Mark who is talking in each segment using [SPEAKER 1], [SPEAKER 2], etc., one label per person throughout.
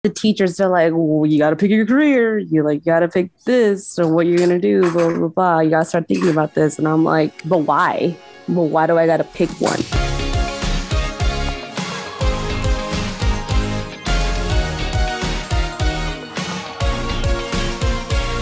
[SPEAKER 1] The teachers are like, well, you got to pick your career. You got to pick this or what you're going to do, blah, blah, blah. You got to start thinking about this. And I'm like, but why? Well, why do I got to pick one?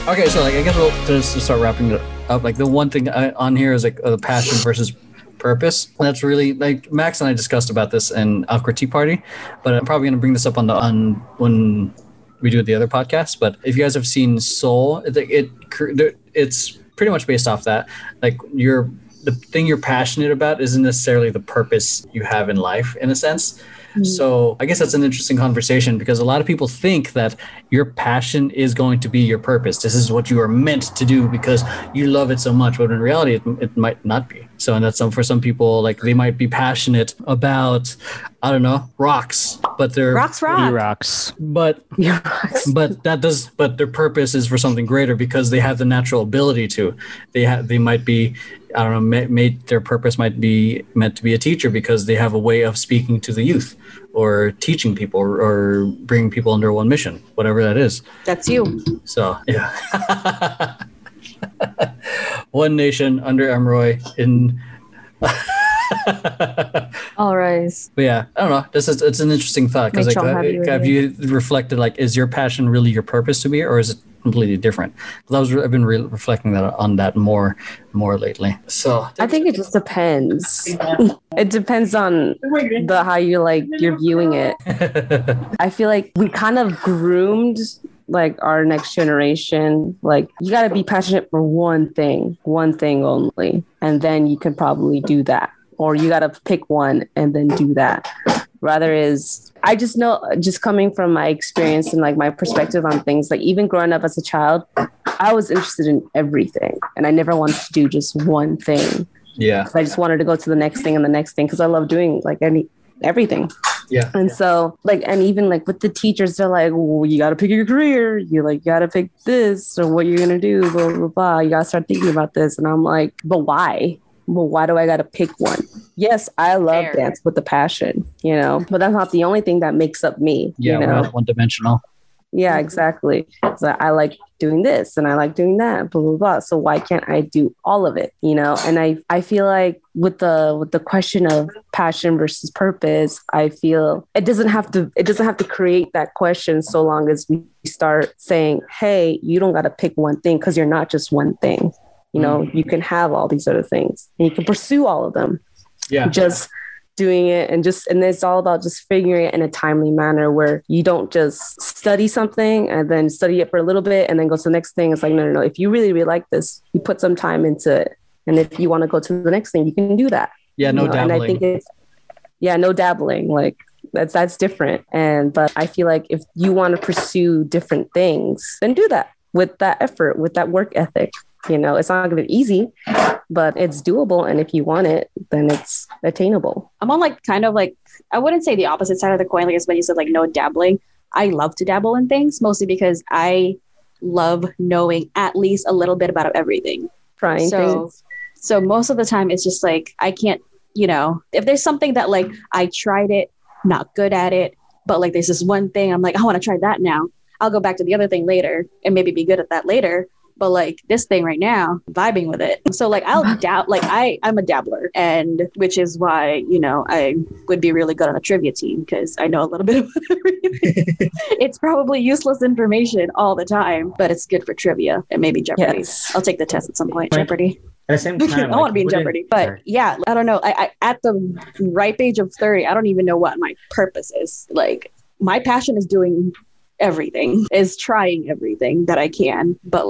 [SPEAKER 2] Okay, so I guess we'll just start wrapping it up. The one thing on here is the passion versus purpose. And that's really Max and I discussed about this in Awkward Tea Party, but I'm probably going to bring this up on when we do the other podcast. But if you guys have seen Soul, it's pretty much based off that. The thing you're passionate about isn't necessarily the purpose you have in life, in a sense. Mm-hmm. So I guess that's an interesting conversation because a lot of people think that your passion is going to be your purpose. This is what you are meant to do because you love it so much. But in reality, it might not be. So, and that's for some people, they might be passionate about, I don't know, rocks, but they're
[SPEAKER 3] rocks.
[SPEAKER 2] But their purpose is for something greater because they have the natural ability to. They might be, I don't know, their purpose might be meant to be a teacher because they have a way of speaking to the youth or teaching people or bringing people under one mission, whatever that is.
[SPEAKER 3] That's you.
[SPEAKER 2] So, yeah. One nation under Emroy in...
[SPEAKER 3] All rise.
[SPEAKER 2] But yeah, I don't know. It's an interesting thought because have you reflected is your passion really your purpose to be, or is it completely different? Because I've been reflecting on that more lately. So
[SPEAKER 1] I think it just depends. It depends on how you're viewing it. I feel like we kind of groomed our next generation. You got to be passionate for one thing only, and then you can probably do that. Or you got to pick one and then do that. Rather is, I just know, just coming from my experience and my perspective on things, even growing up as a child, I was interested in everything. And I never wanted to do just one thing.
[SPEAKER 2] Yeah.
[SPEAKER 1] I just wanted to go to the next thing and the next thing because I love doing everything.
[SPEAKER 2] Yeah.
[SPEAKER 1] And so and even with the teachers, they're like, well, you got to pick your career. You got to pick this or what you're going to do, blah, blah, blah. You got to start thinking about this. And I'm like, but why? Well, why do I got to pick one? Yes, I love dance with the passion, but that's not the only thing that makes up me.
[SPEAKER 2] Yeah, we're not one dimensional.
[SPEAKER 1] Yeah, exactly. So I like doing this and I like doing that, blah, blah, blah. So why can't I do all of it? And I feel like with the question of passion versus purpose, I feel it doesn't have to create that question so long as we start saying, hey, you don't got to pick one thing because you're not just one thing. You can have all these other things and you can pursue all of them.
[SPEAKER 2] Yeah.
[SPEAKER 1] Just doing it and it's all about just figuring it in a timely manner where you don't just study something and then study it for a little bit and then go to the next thing. It's no. If you really, really like this, you put some time into it. And if you want to go to the next thing, you can do that.
[SPEAKER 2] Yeah. No dabbling.
[SPEAKER 1] And I think no dabbling. That's different. But I feel like if you want to pursue different things, then do that with that effort, with that work ethic. It's not going to be easy, but it's doable. And if you want it, then it's attainable.
[SPEAKER 3] I'm on I wouldn't say the opposite side of the coin. As when you said no dabbling, I love to dabble in things mostly because I love knowing at least a little bit about everything.
[SPEAKER 1] Trying things.
[SPEAKER 3] So most of the time it's just I can't, if there's something that I tried it, not good at it, but there's this one thing I'm I want to try that now. I'll go back to the other thing later and maybe be good at that later. But this thing right now, vibing with it. So I'll dab, I'm a dabbler, and which is why, I would be really good on a trivia team because I know a little bit about everything. It's probably useless information all the time, but it's good for trivia and maybe Jeopardy.
[SPEAKER 1] Yes.
[SPEAKER 3] I'll take the test at some point. Jeopardy.
[SPEAKER 4] At the same time,
[SPEAKER 3] I want to be in Jeopardy. But yeah, I don't know. I at the ripe age of 30, I don't even know what my purpose is. My passion is doing everything, is trying everything that I can. But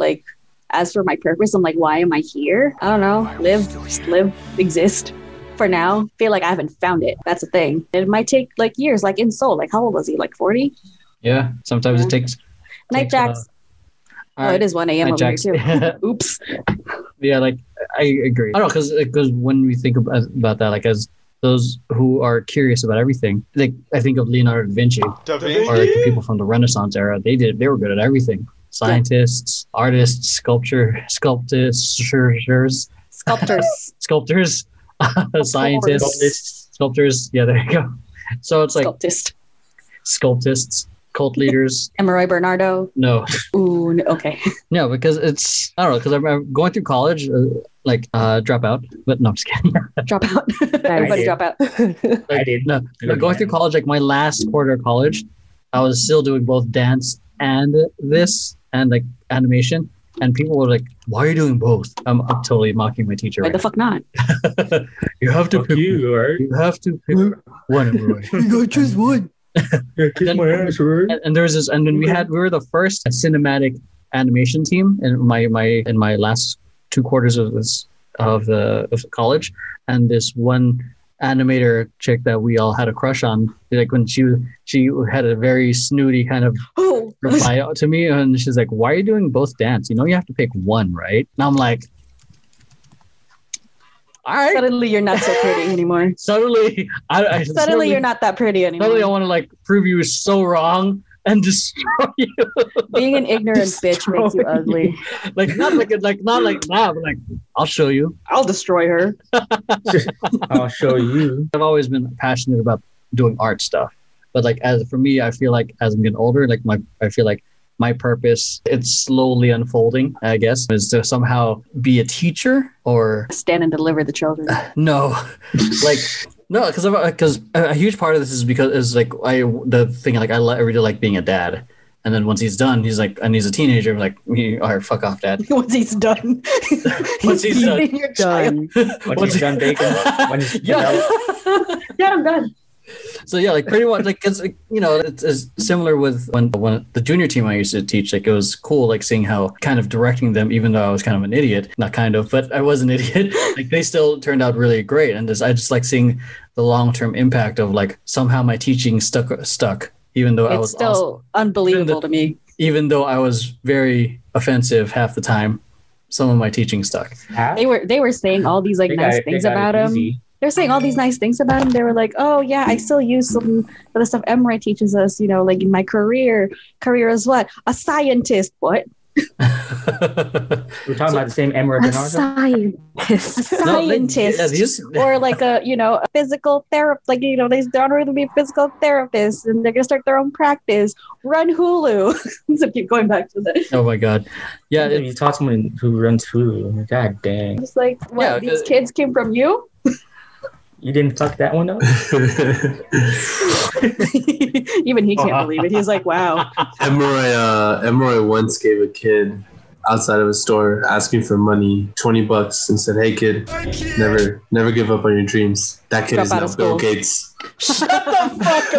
[SPEAKER 3] as for my purpose, I'm why am I here? I don't know. Live, exist. For now, feel like I haven't found it. That's a thing. It might take years, in Soul. How old was he? 40?
[SPEAKER 2] Yeah. Sometimes it takes.
[SPEAKER 3] Night Jacks. It is 1 a.m. over here too. Oops.
[SPEAKER 2] Yeah, I agree. I don't know, because when we think about that, as those who are curious about everything, I think of Leonardo da Vinci. Or the people from the Renaissance era. They were good at everything. Scientists, artists, sculptors, scientists, sculptors. Yeah, there you go. So it's
[SPEAKER 3] Sculptist.
[SPEAKER 2] sculptists. cult leaders.
[SPEAKER 3] Emery Bernardo.
[SPEAKER 2] No.
[SPEAKER 3] Ooh, no, okay.
[SPEAKER 2] No, because it's, I don't know, because I'm going through college, drop out. But no, I'm just kidding.
[SPEAKER 3] Drop out. Everybody drop out.
[SPEAKER 4] I did.
[SPEAKER 2] No, going through college, like my last quarter of college, I was still doing both dance and this and like animation. And people were like, "Why are you doing both?" I'm totally mocking my teacher.
[SPEAKER 3] Why the fuck not?
[SPEAKER 2] You have to pick. You have to pick one.
[SPEAKER 4] You gotta choose one.
[SPEAKER 2] Then, and there was this, and then we were the first cinematic animation team in my last 2 quarters of college, and this one animator chick that we all had a crush on, like when she had a very snooty kind of reply to me, and she's like, "Why are you doing both dance? You know you have to pick one, right?" And I'm like, all right.
[SPEAKER 3] Suddenly you're not so pretty anymore.
[SPEAKER 2] Suddenly
[SPEAKER 3] you're not that pretty anymore.
[SPEAKER 2] Suddenly I want to like prove you so wrong and destroy you.
[SPEAKER 3] Being an ignorant bitch makes you ugly.
[SPEAKER 2] Not like that, but like I'll show you.
[SPEAKER 3] I'll destroy her.
[SPEAKER 4] I'll show you.
[SPEAKER 2] I've always been passionate about doing art stuff, but like for me, I feel like as I'm getting older, I feel like my purpose, it's slowly unfolding, I guess, is to somehow be a teacher or
[SPEAKER 3] stand and deliver the children.
[SPEAKER 2] No, because a huge part of this is because I really like being a dad. And then once he's done, he's like, and he's a teenager. I'm like, all right, fuck off, dad.
[SPEAKER 3] Once he's done.
[SPEAKER 2] Once he's done.
[SPEAKER 3] You're done.
[SPEAKER 4] Once he's done baking.
[SPEAKER 3] Yeah, I'm done.
[SPEAKER 2] So yeah, like pretty much, like it's similar with when the junior team I used to teach. Like it was cool, like seeing how kind of directing them, even though I was kind of an idiot, not kind of, but I was an idiot. Like they still turned out really great, and I just like seeing the long-term impact of like somehow my teaching stuck, even though I was
[SPEAKER 3] still unbelievable to me.
[SPEAKER 2] Even though I was very offensive half the time, some of my teaching stuck.
[SPEAKER 3] They were saying all these nice things about him. They're saying all these nice things about him. They were like, "Oh yeah, I still use some of the stuff Emery teaches us. You know, like in my career as what? A scientist. What?
[SPEAKER 4] We're talking about the same Emery Bernardo.
[SPEAKER 3] A scientist, or like a physical therapist. Like they don't really be physical therapists, and they're gonna start their own practice. Run Hulu. So keep going back to that.
[SPEAKER 2] Oh my god, yeah.
[SPEAKER 4] You taught someone who runs Hulu. God dang.
[SPEAKER 3] Just like these kids came from you.
[SPEAKER 4] You didn't fuck that one up?
[SPEAKER 3] Even he can't believe it. He's like, wow.
[SPEAKER 5] Emery once gave a kid outside of a store asking for money, $20, and said, "Hey kid, never give up on your dreams." That kid is now Bill Gates.
[SPEAKER 2] Shut the
[SPEAKER 3] fuck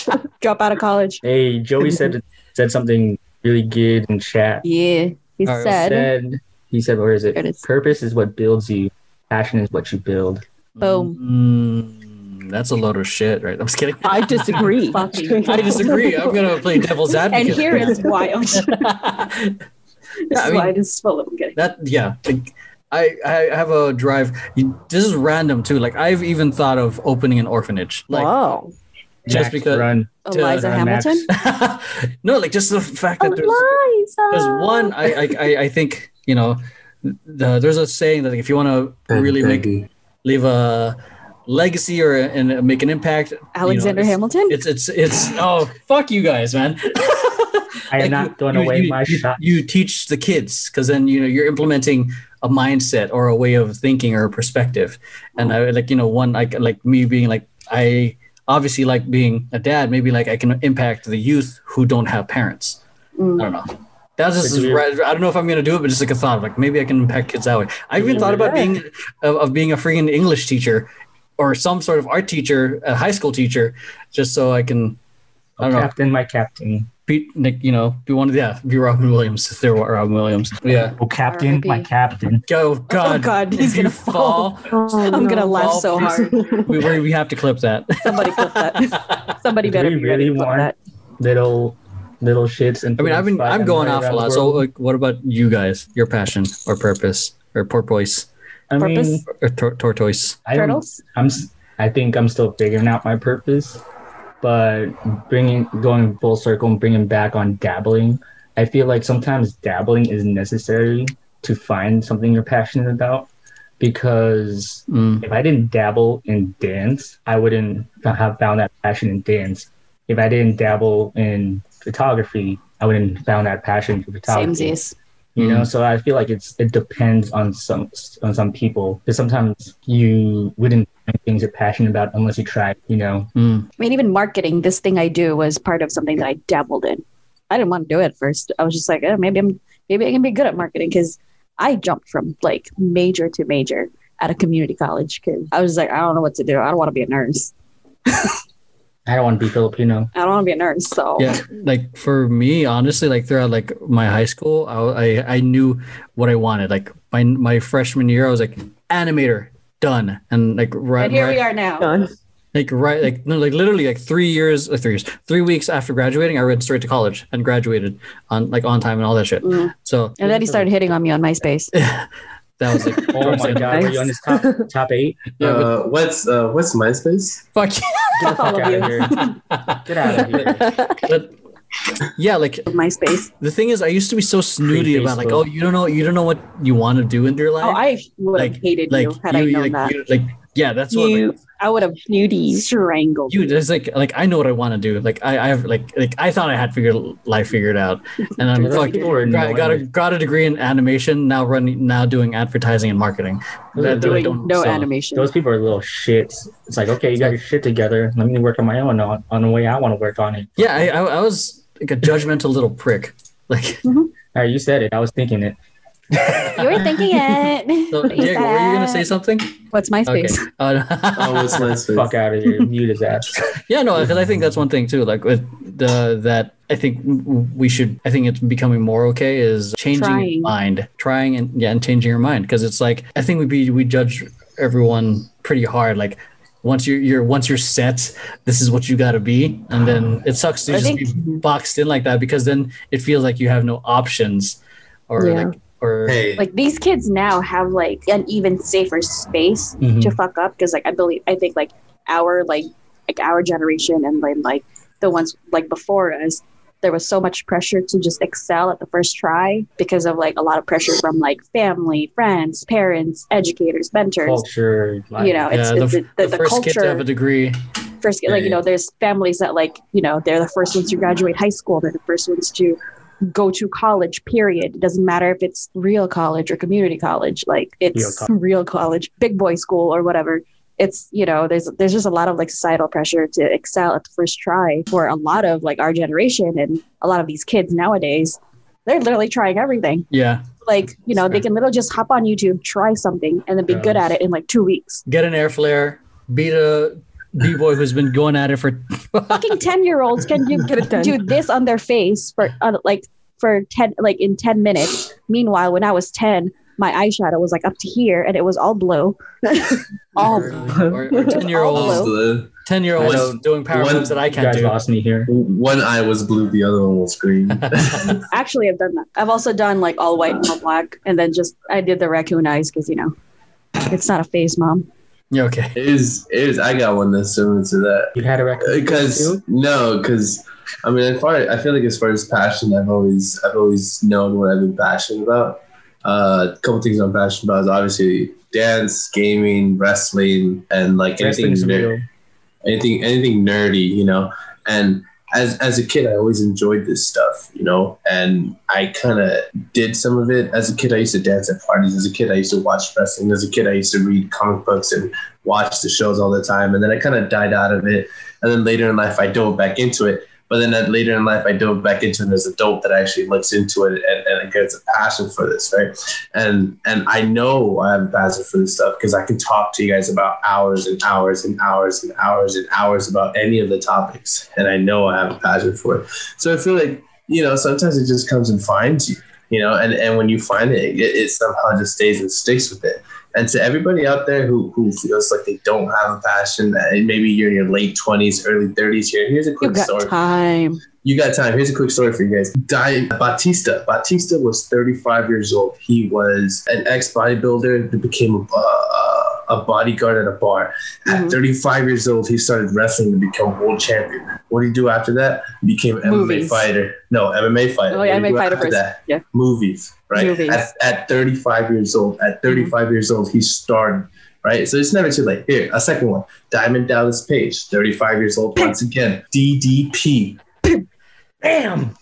[SPEAKER 3] up. Drop out of college.
[SPEAKER 4] Hey, Joey said something really good in chat.
[SPEAKER 3] Yeah. He
[SPEAKER 4] said, where is it? Purpose is what builds you. Passion is what you build.
[SPEAKER 3] Boom.
[SPEAKER 2] That's a load of shit, right? I'm just kidding.
[SPEAKER 1] I disagree.
[SPEAKER 2] I disagree. I'm going to play devil's advocate.
[SPEAKER 3] And here is why. Why this is full of kidding.
[SPEAKER 2] I have a drive. This is random too. Like I've even thought of opening an orphanage. Like,
[SPEAKER 1] wow.
[SPEAKER 2] Just because
[SPEAKER 3] Eliza Hamilton?
[SPEAKER 2] No, like just the fact that there's one. I think there's a saying that if you want to really leave a legacy and make an impact,
[SPEAKER 3] Alexander Hamilton.
[SPEAKER 2] It's oh fuck you guys, man.
[SPEAKER 4] I am not throwing away my shot.
[SPEAKER 2] You teach the kids because then you're implementing a mindset or a way of thinking or a perspective, and I like me being like I obviously like being a dad. Maybe like I can impact the youth who don't have parents. I don't know. That's just I don't know if I'm gonna do it, but just like a thought. Like maybe I can impact kids that way. I even thought about being a freaking English teacher or some sort of art teacher, a high school teacher, just so I can. I don't know.
[SPEAKER 4] My captain.
[SPEAKER 2] Be one of be Robin Williams if there were Robin Williams. Yeah.
[SPEAKER 4] Oh, captain, my captain.
[SPEAKER 2] Oh God,
[SPEAKER 3] he's gonna fall. I'm gonna laugh so hard.
[SPEAKER 2] We have to clip that.
[SPEAKER 3] Somebody clip that. Somebody better be ready to clip that.
[SPEAKER 4] Little shits. And
[SPEAKER 2] I mean, I'm going off a lot. So, like, what about you guys? Your passion or purpose or porpoise?
[SPEAKER 3] Purpose
[SPEAKER 2] or tortoise?
[SPEAKER 3] Turtles.
[SPEAKER 4] I think I'm still figuring out my purpose, but going full circle and bringing back on dabbling. I feel like sometimes dabbling is necessary to find something you're passionate about. because if I didn't dabble in dance, I wouldn't have found that passion in dance. If I didn't dabble in photography, I wouldn't have found that passion for photography.
[SPEAKER 3] Samesies.
[SPEAKER 4] You know, so I feel like it depends on some people, because sometimes you wouldn't find things you're passionate about unless you try. You know,
[SPEAKER 3] I mean, even marketing, this thing I do was part of something that I dabbled in. I didn't want to do it at first. I was just like, maybe I can be good at marketing, because I jumped from like major to major at a community college because I was like, I don't know what to do. I don't want to be a nurse.
[SPEAKER 4] I don't want to be Filipino.
[SPEAKER 3] I don't want to be a nurse. So
[SPEAKER 2] yeah, like for me, honestly, like throughout like my high school, I knew what I wanted. Like my freshman year, I was like animator, done, and like
[SPEAKER 3] and here we are now.
[SPEAKER 1] Done.
[SPEAKER 2] Like literally like 3 weeks after graduating, I went straight to college and graduated on time and all that shit. So
[SPEAKER 3] and then he started hitting on me on MySpace.
[SPEAKER 2] That was like,
[SPEAKER 4] oh my god, were you on this top 8?
[SPEAKER 5] Yeah, what's MySpace?
[SPEAKER 2] Fuck you.
[SPEAKER 4] Get the fuck out of here. Get out of here.
[SPEAKER 2] But yeah, like
[SPEAKER 3] MySpace.
[SPEAKER 2] The thing is, I used to be so snooty about like, oh, you don't know what you want to do in your life.
[SPEAKER 3] Oh, I would have hated you had I known that.
[SPEAKER 2] Yeah, that's what. Like,
[SPEAKER 3] I would have strangled
[SPEAKER 2] you. It's like I know what I want to do. Like I have like I thought I had life figured out, and I'm got a degree in animation. Now doing advertising and marketing.
[SPEAKER 3] Animation.
[SPEAKER 4] Those people are little shits. It's like, okay, you got your shit together. Let me work on my own on the way I want to work on it.
[SPEAKER 2] Yeah, I was like a judgmental little prick. Like,
[SPEAKER 4] all right, you said it. I was thinking it.
[SPEAKER 3] You were thinking it.
[SPEAKER 2] So, Diego, were you gonna say something?
[SPEAKER 3] What's MySpace?
[SPEAKER 2] Okay.
[SPEAKER 5] What's MySpace?
[SPEAKER 4] Fuck out of here. Mute his ass.
[SPEAKER 2] Yeah, no, because I think that's one thing too. Like with that, I think I think it's becoming more okay is changing your mind, trying and changing your mind, because it's like I think we judge everyone pretty hard. Like once you're set, this is what you got to be, and then it sucks to be boxed in like that, because then it feels like you have no options, or
[SPEAKER 3] like these kids now have like an even safer space to fuck up, because like I think like our generation and then like the ones like before us, there was so much pressure to just excel at the first try because of like a lot of pressure from like family, friends, parents, educators, mentors.
[SPEAKER 4] Culture,
[SPEAKER 3] you know, it's the
[SPEAKER 2] first
[SPEAKER 3] culture.
[SPEAKER 2] Kid to have a degree.
[SPEAKER 3] First, like, you know, there's families that like, you know, they're the first ones to graduate high school. They're the first ones to go to college, period. It doesn't matter if it's real college or community college. Like it's real college, big boy school or whatever. It's, you know, there's just a lot of like societal pressure to excel at the first try for a lot of like our generation, and a lot of these kids nowadays, they're literally trying everything.
[SPEAKER 2] Yeah.
[SPEAKER 3] Like, you know, they can literally just hop on YouTube, try something, and then be good at it in like 2 weeks.
[SPEAKER 2] Get an air flare, beat a B-boy who's been going at it for
[SPEAKER 3] fucking 10-year-olds can do this on their face for 10 minutes. Meanwhile, when I was 10, my eyeshadow was like up to here and it was all blue.
[SPEAKER 2] Or 10-year-olds. 10-year-olds doing power moves that I can't do.
[SPEAKER 4] Lost me here.
[SPEAKER 5] One eye was blue, the other one was green.
[SPEAKER 3] Actually, I've done that. I've also done like all white and all black, and then I did the raccoon eyes because, you know, it's not a phase, Mom.
[SPEAKER 2] Yeah, okay.
[SPEAKER 5] It is. I got one that's similar to that.
[SPEAKER 4] You had a raccoon
[SPEAKER 5] because I mean, I feel like as far as passion, I've always known what I've been passionate about. A couple things I'm passionate about is obviously dance, gaming, wrestling, and like anything nerdy, you know. And as a kid, I always enjoyed this stuff, you know. And I kind of did some of it. As a kid, I used to dance at parties. As a kid, I used to watch wrestling. As a kid, I used to read comic books and watch the shows all the time. And then I kind of died out of it. And then later in life, I dove back into it. But then later in life, I dove back into it as an adult that actually looks into it and gets a passion for this, right? And I know I have a passion for this stuff because I can talk to you guys about hours and hours and hours and hours and hours about any of the topics. And I know I have a passion for it. So I feel like, you know, sometimes it just comes and finds you, you know, and when you find it, it somehow just stays and sticks with it. And to everybody out there who feels like they don't have a passion, and maybe you're in your late 20s, early 30s, here's a quick story. You got time. Here's a quick story for you guys. Batista was 35 years old. He was an ex-bodybuilder that became a bodyguard at a bar. At 35 years old, he started wrestling to become world champion. What did he do after that? He became an MMA fighter. No, MMA fighter.
[SPEAKER 3] Oh, yeah, MMA fighter first. Yeah.
[SPEAKER 5] Movies, right?
[SPEAKER 3] Movies.
[SPEAKER 5] At 35 years old, years old, he started, right? So it's never too late. Here, a second one. Diamond Dallas Page, 35 years old, once again. DDP.
[SPEAKER 4] Bam!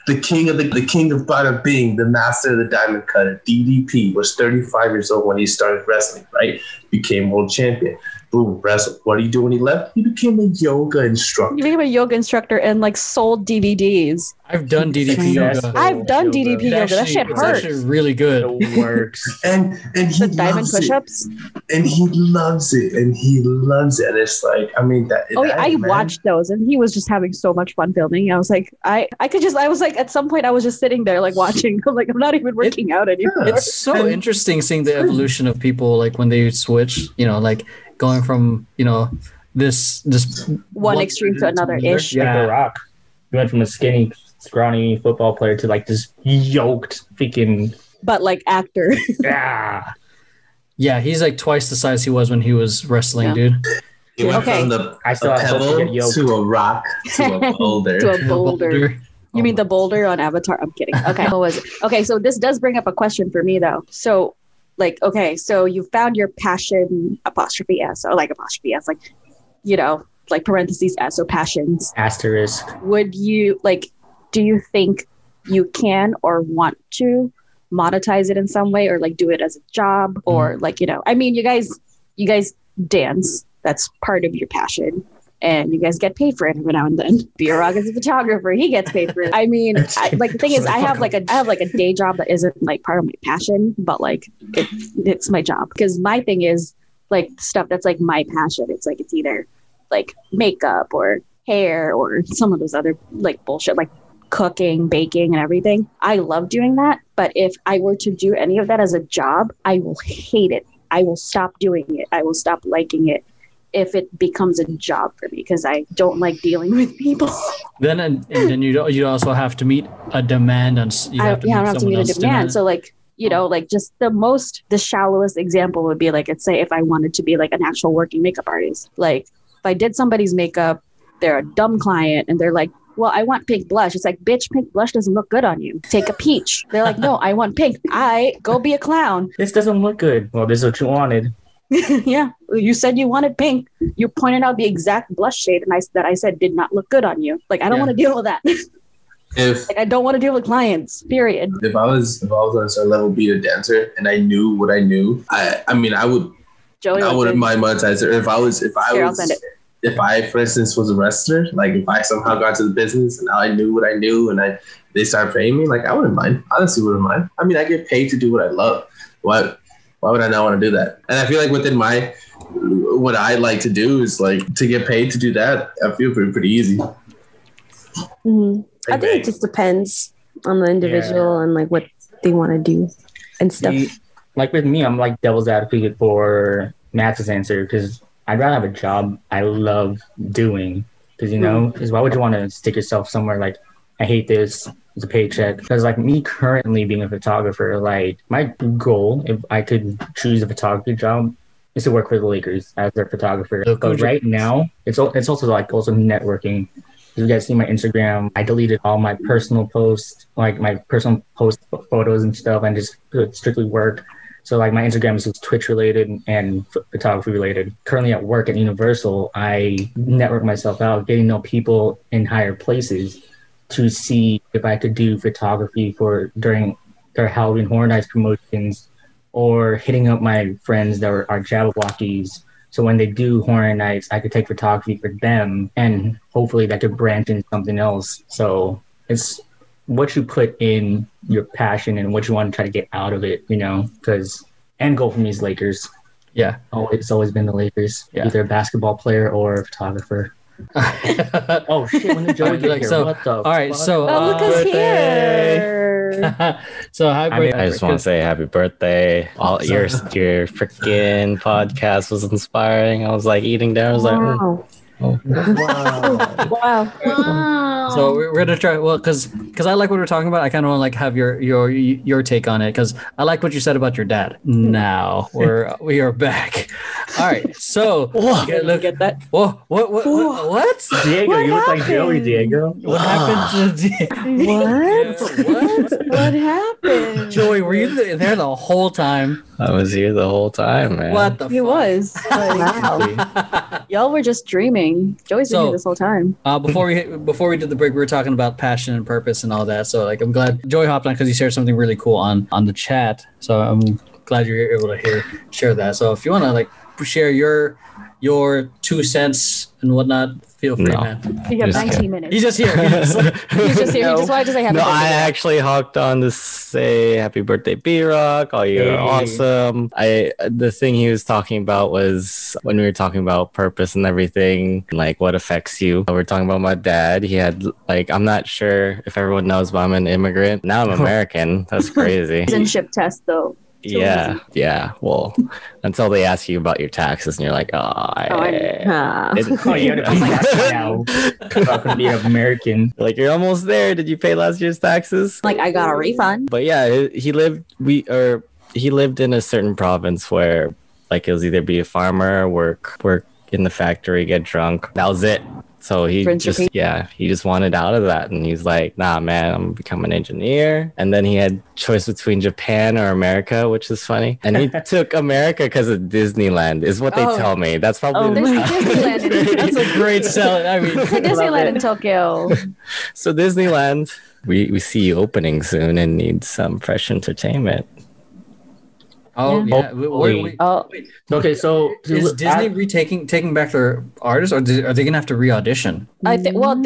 [SPEAKER 5] The king of bada bing, the master of the diamond cutter, DDP, was 35 years old when he started wrestling, right? Became world champion. Boom, wrestled. What did he do when he left? He became a yoga instructor.
[SPEAKER 3] He became a yoga instructor and like sold DVDs.
[SPEAKER 2] I've done DDP yoga.
[SPEAKER 3] I've done DDP yoga. That shit hurts.
[SPEAKER 2] It's actually really good.
[SPEAKER 4] It works.
[SPEAKER 5] and he
[SPEAKER 3] the diamond push-ups.
[SPEAKER 5] And he loves it. And it's like, I mean, that.
[SPEAKER 3] Oh yeah, I watched those, and he was just having so much fun filming. I was like, I was like, at some point, I was just sitting there like watching. I'm like, I'm not even working out anymore.
[SPEAKER 2] It's so interesting seeing the evolution of people, like when they switch. You know, like going from this
[SPEAKER 3] one extreme to another ish.
[SPEAKER 4] Yeah, like The Rock. He went from a skinny, scrawny football player to like this yoked freaking.
[SPEAKER 3] But like actor.
[SPEAKER 4] Yeah.
[SPEAKER 2] Yeah, he's like twice the size he was when he was wrestling, dude.
[SPEAKER 5] He went from a pebble to a rock to a boulder.
[SPEAKER 3] To a boulder. You mean the boulder on Avatar? I'm kidding. Okay. What was it? Okay, so this does bring up a question for me though. So like, okay, so you found your passion, apostrophe S, or like apostrophe S, like, like parentheses S, so passions.
[SPEAKER 4] Asterisk.
[SPEAKER 3] Would you, like, do you think you can or want to monetize it in some way, or like do it as a job, or like, I mean, you guys dance. That's part of your passion. And you guys get paid for it every now and then. B-Rock is a photographer; he gets paid for it. I mean, the thing is, I have like a day job that isn't like part of my passion, but like it's my job, because my thing is like stuff that's like my passion. It's like it's either like makeup or hair or some of those other like bullshit, like cooking, baking, and everything. I love doing that, but if I were to do any of that as a job, I will hate it. I will stop doing it. I will stop liking it if it becomes a job for me, because I don't like dealing with people. Then
[SPEAKER 2] you also have to meet a demand on.
[SPEAKER 3] I don't have to meet a demand. So like, like just the shallowest example would be like, let's say if I wanted to be like an actual working makeup artist, like if I did somebody's makeup, they're a dumb client and they're like, well, I want pink blush. It's like, bitch, pink blush doesn't look good on you. Take a peach. They're like, no, I want pink. Go be a clown.
[SPEAKER 4] This doesn't look good. Well, this is what you wanted.
[SPEAKER 3] Yeah, you said you wanted pink. You pointed out the exact blush shade, and I said did not look good on you. Like, I don't want to deal with that. I don't want to deal with clients. Period.
[SPEAKER 5] If I was on a level beta dancer and I knew what I knew, I mean, I would. Joey, I wouldn't mind monetizing. If I, for instance, was a wrestler, like if I somehow got to the business and I knew what I knew and they started paying me, like I wouldn't mind. Honestly, wouldn't mind. I mean, I get paid to do what I love. Why would I not want to do that? And I feel like within what I like to do is like to get paid to do that. I feel pretty easy.
[SPEAKER 1] Mm-hmm. I think it just depends on the individual and like what they want to do and stuff.
[SPEAKER 4] Like with me, I'm like devil's advocate for Max's answer, because I'd rather have a job I love doing. Because because why would you want to stick yourself somewhere like, I hate this. It's a paycheck. Because like me currently being a photographer, like my goal, if I could choose a photography job, is to work for the Lakers as their photographer. But right now, it's also networking. If you guys see my Instagram, I deleted all my personal posts, like my personal post photos and stuff, and just strictly work. So like my Instagram is just Twitch related and photography related. Currently at work at Universal, I network myself out, getting to know people in higher places, to see if I could do photography during their Halloween Horror Nights promotions, or hitting up my friends that are Jabberwockies. So when they do Horror Nights, I could take photography for them, and hopefully that could branch into something else. So it's what you put in your passion and what you want to try to get out of it, because end goal for me is Lakers.
[SPEAKER 2] Yeah.
[SPEAKER 4] It's always been the Lakers, either a basketball player or a photographer. Oh shit! When did Joey get here? What the?
[SPEAKER 2] All right,
[SPEAKER 4] fuck?
[SPEAKER 2] so
[SPEAKER 3] look who's here.
[SPEAKER 2] So happy birthday!
[SPEAKER 6] I just want to say happy birthday. Your freaking podcast was inspiring. I was like eating there. I was like, Oh.
[SPEAKER 1] Wow.
[SPEAKER 3] Wow.
[SPEAKER 2] So we're gonna try because I like what we're talking about. I kind of want to like have your take on it because I like what you said about your dad. Now we are back. All right, so
[SPEAKER 3] Get that?
[SPEAKER 2] Whoa, what?
[SPEAKER 4] Diego,
[SPEAKER 3] What
[SPEAKER 4] you look like Joey,
[SPEAKER 3] happened?
[SPEAKER 4] Diego.
[SPEAKER 2] What happened to
[SPEAKER 3] What?
[SPEAKER 2] what?
[SPEAKER 3] What happened?
[SPEAKER 2] Joey, were you there the whole time?
[SPEAKER 6] I was here the whole time, man.
[SPEAKER 2] What the
[SPEAKER 3] He
[SPEAKER 2] fuck?
[SPEAKER 3] was. Like,
[SPEAKER 1] Wow.
[SPEAKER 3] y'all were just dreaming. Joey's been
[SPEAKER 2] So-
[SPEAKER 3] here this whole time.
[SPEAKER 2] Before we did the break, we were talking about passion and purpose and all that. So like, I'm glad Joey hopped on because he shared something really cool on the chat. So I'm glad you're able to share that. So if you want to like share your 2 cents and whatnot, feel free,
[SPEAKER 6] No.
[SPEAKER 2] man.
[SPEAKER 3] You have
[SPEAKER 6] Just
[SPEAKER 3] 19 minutes.
[SPEAKER 2] He's just here. He's just like,
[SPEAKER 3] He's just here. He just wanted to say happy
[SPEAKER 6] No,
[SPEAKER 3] birthday.
[SPEAKER 6] I actually hopped on to say happy birthday, B-Rock. Oh, you're
[SPEAKER 4] Hey.
[SPEAKER 6] awesome. The thing he was talking about was when we were talking about purpose and everything, like what affects you. We were talking about my dad. He had like, I'm not sure if everyone knows, but I'm an immigrant. Now I'm American. That's crazy.
[SPEAKER 3] Citizenship test, though.
[SPEAKER 6] Yeah. Well, until they ask you about your taxes and you're like,
[SPEAKER 3] I
[SPEAKER 6] didn't
[SPEAKER 4] Oh, you
[SPEAKER 6] pay
[SPEAKER 4] gotta
[SPEAKER 6] them.
[SPEAKER 4] be that now. About to be an American.
[SPEAKER 6] Like, you're almost there. Did you pay last year's taxes?
[SPEAKER 3] Like, I got a refund.
[SPEAKER 6] But yeah, he lived in a certain province where like it was either be a farmer or work in the factory, get drunk. That was it. So he
[SPEAKER 3] Rinse, repeat.
[SPEAKER 6] he just wanted out of that, and he's like, nah, man, I'm gonna become an engineer. And then he had choice between Japan or America, which is funny. And he took America because of Disneyland, is what they
[SPEAKER 3] Oh.
[SPEAKER 6] tell me. That's probably
[SPEAKER 3] There's Disneyland in
[SPEAKER 2] that's a great sell. I mean,
[SPEAKER 3] Disneyland in Tokyo.
[SPEAKER 6] So Disneyland, we see you opening soon and need some fresh entertainment.
[SPEAKER 2] oh yeah. Wait.
[SPEAKER 1] Oh,
[SPEAKER 4] Okay, so
[SPEAKER 2] Is Disney taking back their artists, or are they gonna have to re-audition?
[SPEAKER 3] I think. Well,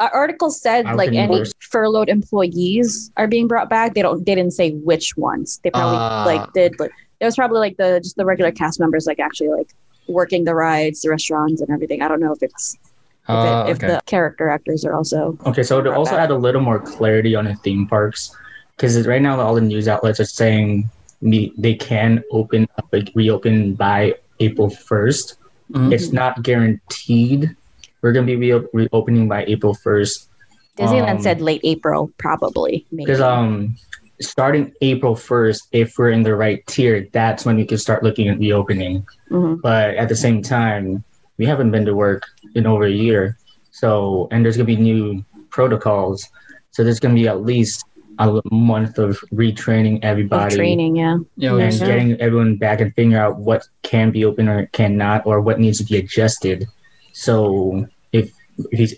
[SPEAKER 3] our article said
[SPEAKER 4] I
[SPEAKER 3] like
[SPEAKER 4] think
[SPEAKER 3] any
[SPEAKER 4] worse.
[SPEAKER 3] furloughed employees are being brought back. They didn't say which ones. They probably did. Like it was probably like the regular cast members, like actually like working the rides, the restaurants, and everything. I don't know if it's if
[SPEAKER 2] Okay.
[SPEAKER 3] the character actors are also.
[SPEAKER 4] Okay, so to
[SPEAKER 3] brought
[SPEAKER 4] also
[SPEAKER 3] back.
[SPEAKER 4] add a little more clarity on the theme parks, because right now all the news outlets are saying they can reopen by April 1st.
[SPEAKER 2] Mhm.
[SPEAKER 4] It's not guaranteed. We're gonna be reopening by April 1st.
[SPEAKER 3] Disneyland said late April, probably. Maybe.
[SPEAKER 4] Because starting April 1st, if we're in the right tier, that's when we can start looking at reopening.
[SPEAKER 3] Mhm.
[SPEAKER 4] But at the same time, we haven't been to work in over a year. So, and there's going to be new protocols. So there's going to be at least a month of retraining everybody
[SPEAKER 3] Training, yeah.
[SPEAKER 2] Yeah,
[SPEAKER 4] and
[SPEAKER 2] yeah.
[SPEAKER 4] getting everyone back and figure out what can be open or cannot, or what needs to be adjusted. So if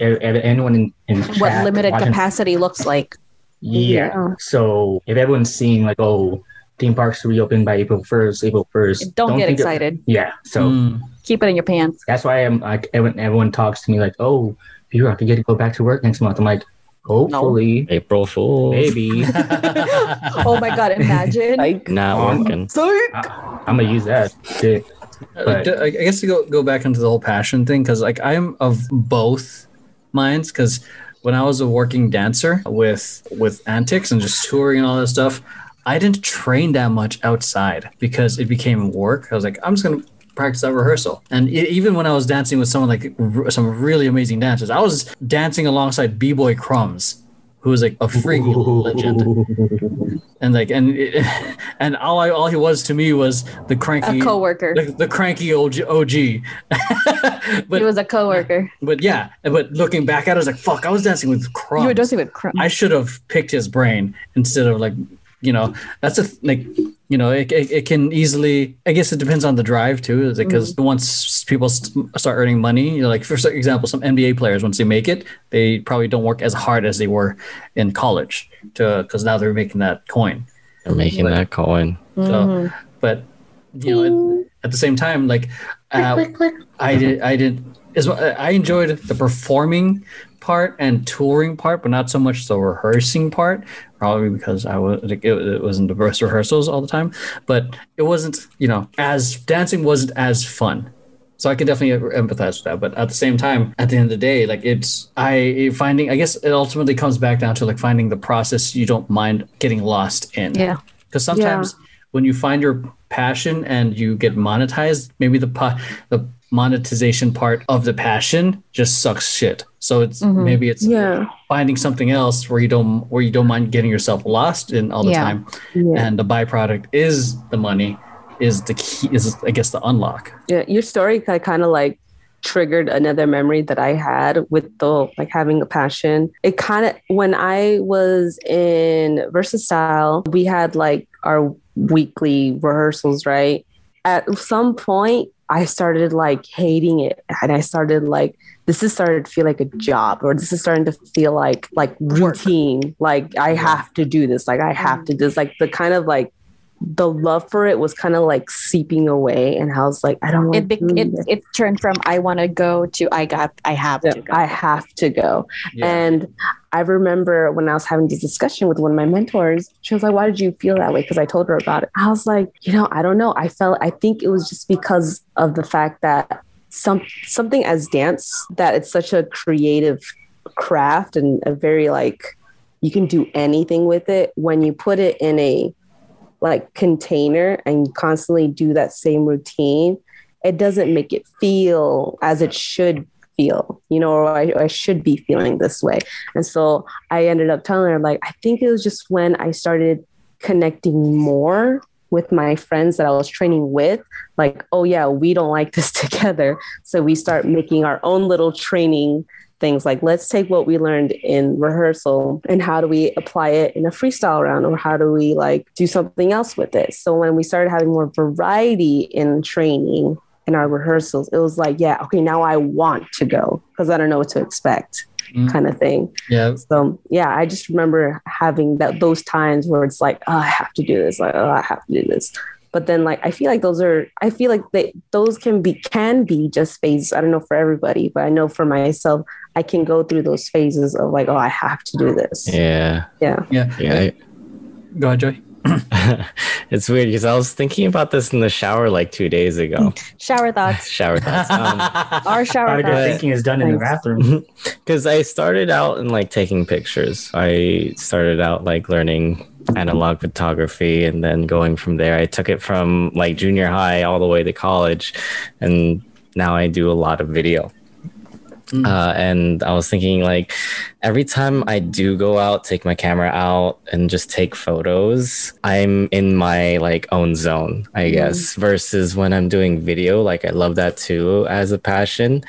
[SPEAKER 4] anyone in
[SPEAKER 3] What
[SPEAKER 4] chat
[SPEAKER 3] limited
[SPEAKER 4] watching-
[SPEAKER 3] capacity looks like.
[SPEAKER 4] yeah.
[SPEAKER 3] Yeah.
[SPEAKER 4] So if everyone's seeing like, oh, theme parks reopen by April 1st,
[SPEAKER 3] Don't get
[SPEAKER 4] think of-
[SPEAKER 3] excited.
[SPEAKER 4] yeah. So
[SPEAKER 2] Mm.
[SPEAKER 3] Keep it in your pants.
[SPEAKER 4] that's why I'm like, everyone talks to me like, oh, you have to get to go back to work next month. I'm like, hopefully,
[SPEAKER 6] April Fool.
[SPEAKER 4] maybe.
[SPEAKER 3] Oh my god! Imagine.
[SPEAKER 1] like
[SPEAKER 6] Not working.
[SPEAKER 4] I'm gonna use that shit. But-
[SPEAKER 2] I guess to go back into the whole passion thing, because like I'm of both minds, because when I was a working dancer with antics and just touring and all that stuff, I didn't train that much outside because it became work. I was like, I'm just gonna practice that rehearsal. And even when I was dancing with someone like some really amazing dancers, I was dancing alongside B-Boy Crumbs, who was like a freaking legend. And like and all he was to me was the cranky
[SPEAKER 3] A coworker.
[SPEAKER 2] the cranky OG. But
[SPEAKER 3] He was a coworker.
[SPEAKER 2] but looking back at it, I was like, fuck, I was dancing with Crumbs.
[SPEAKER 3] You were dancing with Crumb.
[SPEAKER 2] I should have picked his brain instead of like, that's it can easily, I guess it depends on the drive too, because once people start earning money, like for example, some NBA players, once they make it, they probably don't work as hard as they were in college because now they're making that coin.
[SPEAKER 6] They're making that coin.
[SPEAKER 2] So, but at the same time, like I enjoyed the performing part and touring part, but not so much the rehearsing part. Probably because I was like it wasn't the best rehearsals all the time, but it wasn't as dancing wasn't as fun. So I can definitely empathize with that. But at the same time, at the end of the day, like I guess it ultimately comes back down to like finding the process you don't mind getting lost in.
[SPEAKER 3] Yeah.
[SPEAKER 2] Because sometimes when you find your passion and you get monetized, maybe the monetization part of the passion just sucks shit. So it's maybe it's finding something else where you don't mind getting yourself lost in all the time, and the byproduct is the money, is the key, is I guess the unlock.
[SPEAKER 1] Yeah, your story kind of like triggered another memory that I had with the like having a passion. It kind of, when I was in Versatile, we had like our weekly rehearsals, right? At some point, I started like hating it, and I started like, this is starting to feel like a job, or this is starting to feel like routine. Like I have to do this. Like I have to do this. Like the kind of like the love for it was kind of like seeping away, and I was like, I don't want
[SPEAKER 3] it turned from I want to go to I have to go.
[SPEAKER 1] I have to go. Yeah. And I remember when I was having this discussion with one of my mentors, she was like, why did you feel that way? Because I told her about it. I was like, I don't know. I think it was just because of the fact that something as dance, that it's such a creative craft and a very like, you can do anything with it. When you put it in a like container and constantly do that same routine, it doesn't make it feel as it should feel, or I should be feeling this way. And so I ended up telling her, like, I think it was just when I started connecting more with my friends that I was training with, like, oh yeah, we don't like this together. So we start making our own little training things, like, let's take what we learned in rehearsal and how do we apply it in a freestyle round, or how do we like do something else with it? So when we started having more variety in training in our rehearsals, it was like, yeah, okay, now I want to go because I don't know what to expect, kind of thing. Yeah. So yeah, I just remember having those times where it's like, oh, I have to do this. Like, oh, I have to do this. But then like, I feel like those can be just phases. I don't know for everybody, but I know for myself, I can go through those phases of like, oh, I have to do this.
[SPEAKER 6] Yeah.
[SPEAKER 2] Go ahead, Joey.
[SPEAKER 6] It's weird because I was thinking about this in the shower like 2 days ago.
[SPEAKER 3] Shower thoughts. Our shower thoughts.
[SPEAKER 4] Thinking is done in the bathroom.
[SPEAKER 6] Because I started out in like taking pictures. I started out like learning analog photography, and then going from there, I took it from like junior high all the way to college, and now I do a lot of video. And I was thinking, like, every time I do go out, take my camera out and just take photos, I'm in my like own zone, I guess, versus when I'm doing video. Like, I love that too as a passion,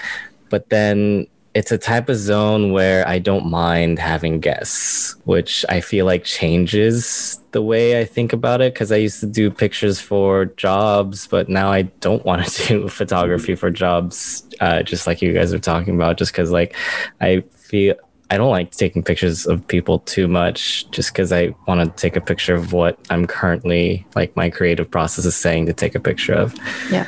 [SPEAKER 6] but then it's a type of zone where I don't mind having guests, which I feel like changes the way I think about it. Because I used to do pictures for jobs, but now I don't want to do photography for jobs, just like you guys are talking about. Just because like I feel I don't like taking pictures of people too much, just because I want to take a picture of what I'm currently, like, my creative process is saying to take a picture of.
[SPEAKER 3] Yeah.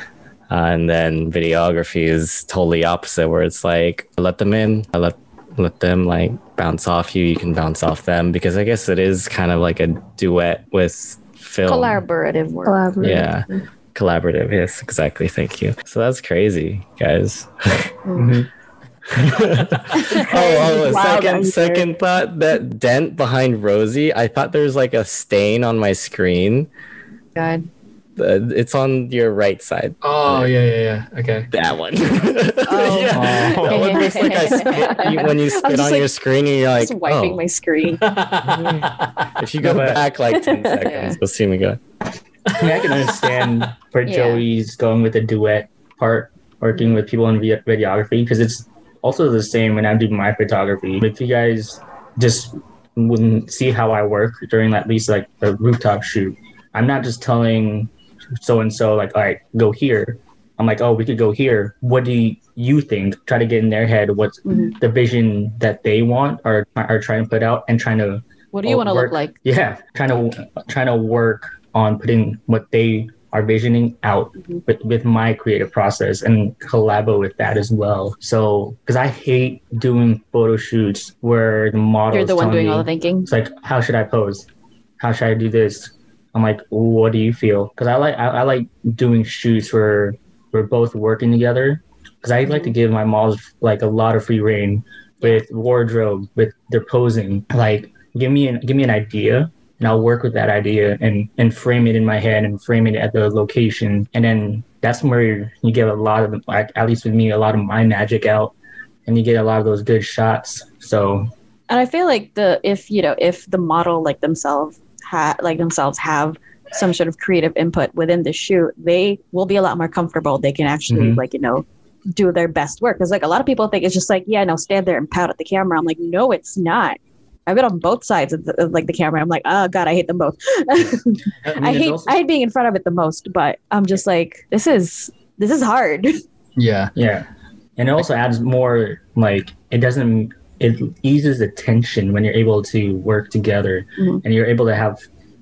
[SPEAKER 6] And then videography is totally opposite, where it's like, I let them in, I let them like bounce off you, you can bounce off them, because I guess it is kind of like a duet with film.
[SPEAKER 3] Collaborative work.
[SPEAKER 6] Yeah, collaborative, yes, exactly, thank you. So that's crazy, guys. Second thought, that dent behind Rosie, I thought there was like a stain on my screen.
[SPEAKER 3] God.
[SPEAKER 6] It's on your right side.
[SPEAKER 2] Oh, yeah. Okay.
[SPEAKER 6] That one. That one looks like when you spit on your screen and you're like,
[SPEAKER 3] just wiping my screen.
[SPEAKER 6] If you go back like 10 seconds, we'll see me go.
[SPEAKER 4] I mean, I can understand where Joey's going with the duet part, working with people in videography, because it's also the same when I do my photography. If you guys just wouldn't see how I work during at least like the rooftop shoot, I'm not just telling so-and-so like, all right, go here. I'm like, oh, we could go here. What do you think? Try to get in their head what's the vision that they want or are trying to put out, and trying to
[SPEAKER 3] what do you want to look like?
[SPEAKER 4] Yeah, trying to work on putting what they are visioning out with my creative process and collabo with that as well. So, because I hate doing photo shoots where the model
[SPEAKER 3] you're the one doing all the thinking.
[SPEAKER 4] It's like, how should I pose? How should I do this? I'm like, what do you feel? Because I like doing shoots where we're both working together. Because I like to give my models like a lot of free reign with wardrobe, with their posing. Like, give me an idea and I'll work with that idea and frame it in my head and frame it at the location. And then that's where you get a lot of, like, at least with me, a lot of my magic out, and you get a lot of those good shots. So,
[SPEAKER 3] and I feel like if the model like themselves have some sort of creative input within the shoot, they will be a lot more comfortable. They can actually do their best work. Because like a lot of people think it's just like, yeah, no, stand there and pout at the camera. I'm like, no, it's not. I've been on both sides of the camera. I'm like, oh God, I hate them both. I hate being in front of it the most, but I'm just like, this is hard.
[SPEAKER 2] Yeah.
[SPEAKER 4] Yeah. And it also adds more, like, it eases the tension when you're able to work together, and you're able to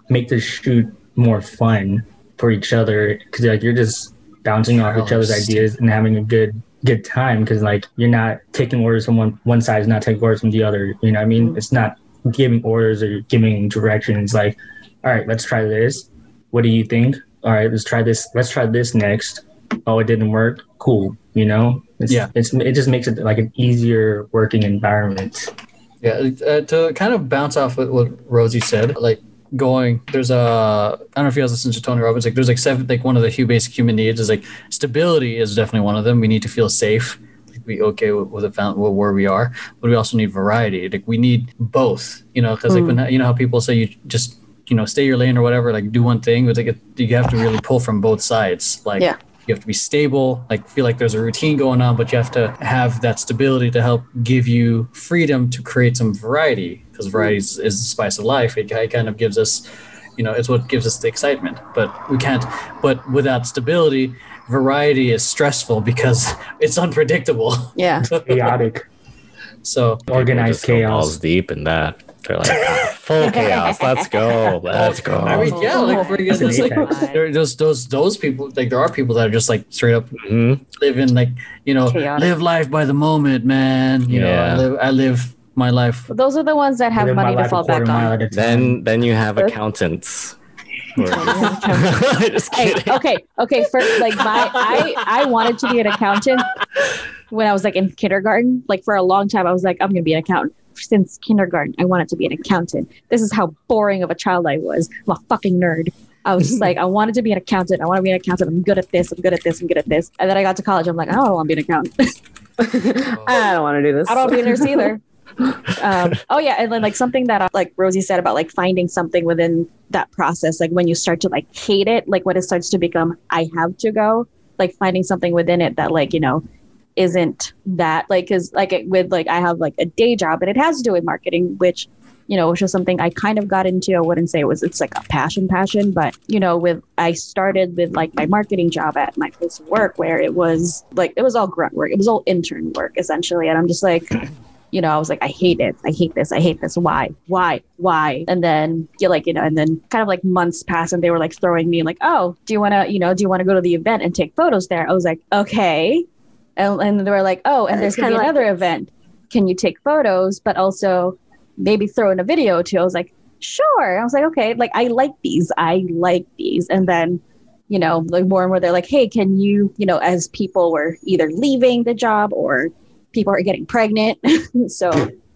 [SPEAKER 4] make the shoot more fun for each other, because like you're just bouncing off each other's ideas and having a good time, because like you're not taking orders from one side is not taking orders from the other, you know what I mean? It's not giving orders or giving directions like, all right, let's try this, what do you think? All right, let's try this next. Oh, it didn't work, cool, you know? It just makes it like an easier working environment.
[SPEAKER 2] To kind of bounce off what Rosie said, like there's I don't know if you guys listen to Tony Robbins, like there's like 7, like one of the basic human needs is like stability is definitely one of them. We need to feel safe, like be okay with where we are, but we also need variety. Like we need both, you know, because like when, you know how people say you just, you know, stay your lane or whatever, like do one thing, but like you have to really pull from both sides. Like you have to be stable, like feel like there's a routine going on, but you have to have that stability to help give you freedom to create some variety, because variety is the spice of life. It kind of gives us, you know, it's what gives us the excitement. But without stability, variety is stressful because it's unpredictable.
[SPEAKER 3] Yeah.
[SPEAKER 4] Chaotic.
[SPEAKER 2] So
[SPEAKER 4] organized chaos.
[SPEAKER 6] Balls deep in that. They're like, full chaos. Let's go.
[SPEAKER 2] I mean, yeah, like for example, like there's those people. Like there are people that are just like straight up living like, you know, chaotic. Live life by the moment, man. You know, I live my life.
[SPEAKER 3] Those are the ones that have money to fall back on.
[SPEAKER 6] Then you have accountants. Just kidding.
[SPEAKER 3] Okay. First, like I wanted to be an accountant when I was like in kindergarten. Like for a long time, I was like, I'm gonna be an accountant. Since kindergarten, I wanted to be an accountant. This is how boring of a child I was. I'm a fucking nerd. I was just like, I wanted to be an accountant. I want to be an accountant. I'm good at this. I'm good at this. I'm good at this. And then I got to college. I'm like, I don't want to be an accountant.
[SPEAKER 1] I don't want to do this.
[SPEAKER 3] I don't want to be a nurse either. And then like something that like Rosie said about like finding something within that process, like when you start to like hate it, like when it starts to become I have to go, like finding something within it that like, you know, isn't that like, because like with like I have like a day job and it has to do with marketing, which, you know, which was something I kind of got into. I wouldn't say it's like a passion, but you know, I started with like my marketing job at my place of work, where it was all grunt work, it was all intern work essentially, and I'm just like, you know, I was like, I hate it, I hate this, why, and then you're like, you know, and then kind of like months passed and they were like throwing me like, oh, do you want to go to the event and take photos there? I was like, okay. And they were like, oh, and there's going to be another event. Can you take photos, but also maybe throw in a video too? I was like, sure. I was like, okay, like I like these. And then, you know, like more and more, they're like, hey, can you, you know, as people were either leaving the job or people are getting pregnant. So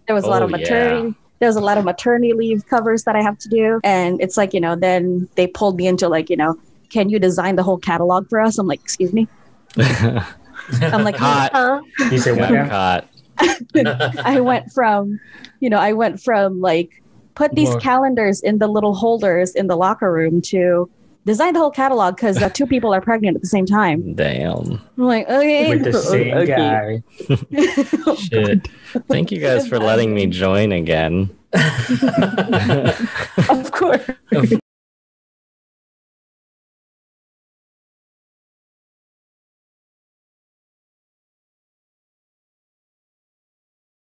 [SPEAKER 3] there was a lot of maternity. Yeah. There was a lot of maternity leave covers that I have to do. And it's like, you know, then they pulled me into like, you know, can you design the whole catalog for us? I'm like, excuse me. I'm like,
[SPEAKER 6] hot. You said what? Hot.
[SPEAKER 3] I went from like put these calendars in the little holders in the locker room to design the whole catalog because 2 people are pregnant at the same time.
[SPEAKER 6] Damn.
[SPEAKER 3] I'm like, okay.
[SPEAKER 4] With the same guy.
[SPEAKER 6] Shit. Thank you guys for letting me join again.
[SPEAKER 3] Of course.